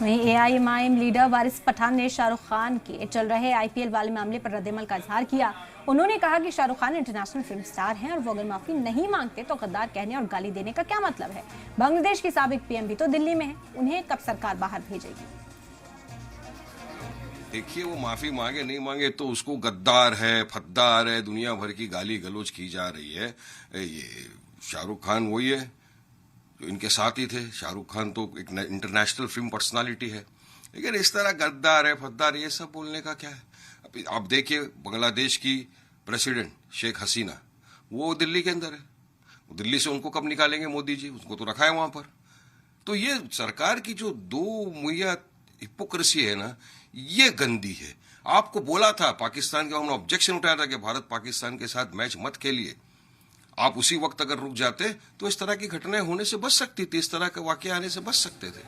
वहीं AIMIM leader वारिस पठान ने शाहरुख खान के चल रहे आईपीएल वाले मामले पर रद्देमल का इजहार किया। उन्होंने कहा कि Shahrukh Khan international film star हैं और वो अगर माफी नहीं मांगते तो गद्दार कहने और गाली देने का क्या मतलब है। बांग्लादेश के साबिक पीएम भी तो दिल्ली में है, उन्हें कब सरकार बाहर भेजेगी। देखिए, वो माफी मांगे नहीं मांगे तो उसको गद्दार है, फद्दार है, दुनिया भर की गाली गलौज की जा रही है। ये शाहरुख खान वही है जो इनके साथ ही थे। शाहरुख खान तो एक इंटरनेशनल फिल्म पर्सनालिटी है, लेकिन इस तरह गद्दार है, फद्दार, ये सब बोलने का क्या है। आप देखिए, बांग्लादेश की प्रेसिडेंट शेख हसीना, वो दिल्ली के अंदर है। दिल्ली से उनको कब निकालेंगे मोदी जी, उसको तो रखा है वहां पर। तो ये सरकार की जो दो मुहैया हिपोक्रेसी है ना, ये गंदी है। आपको बोला था, पाकिस्तान के हमने ऑब्जेक्शन उठाया था कि भारत पाकिस्तान के साथ मैच मत खेलिए। आप उसी वक्त अगर रुक जाते तो इस तरह की घटनाएं होने से बच सकती थी, इस तरह के वाकये आने से बच सकते थे।